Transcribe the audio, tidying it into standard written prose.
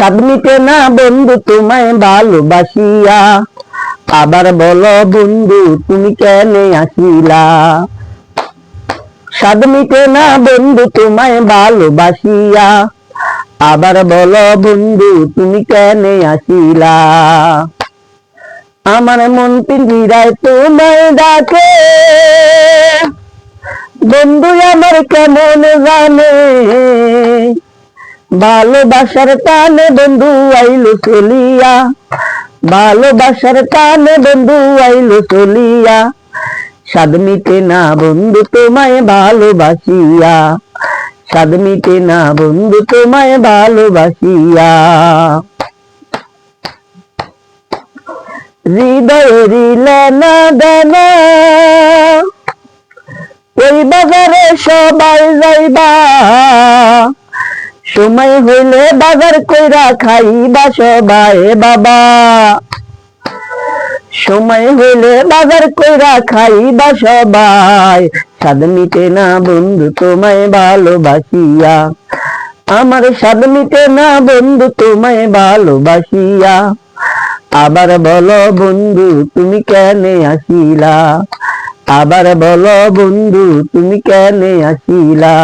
স্বাদ মিটে না বন্ধু তোমায় ভালোবাসিয়া, আবার বলো বন্ধু তুমি কেন আসিলা। স্বাদ মিটে না বন্ধু তোমায় ভালোবাসিয়া, আবার বলো বন্ধু তুমি কেন আসিলা। আমার মন পিঞ্জিরায় তোমায় ডাকে, বন্ধু আমার কেমন জানে। ভালোবাসার টানে বন্ধু আইলো চলিয়া, ভালোবাসার টানে বন্ধু আইলো চলিয়া। স্বাদ মিটে না বন্ধু তোমায় ভালোবাসিয়া, স্বাদ মিটে না বন্ধু তোমায় ভালোবাসিয়া। হৃদয়ের লেনা দেনা ওই বাজারে সবাই যাইবা, সময় হইলে বাজার কইরা খাইবা সবাই বাবা। সময় হইলে বাজার কইরা খাইবা সবাই। স্বাদ মিটে না বন্ধু তোমায় ভালোবাসিয়া, আমার স্বাদ মিটে না বন্ধু তোমায় ভালোবাসিয়া। আবার বলো বন্ধু তুমি কেন আসিলা, আবার বলো বন্ধু তুমি কেন আসিলা।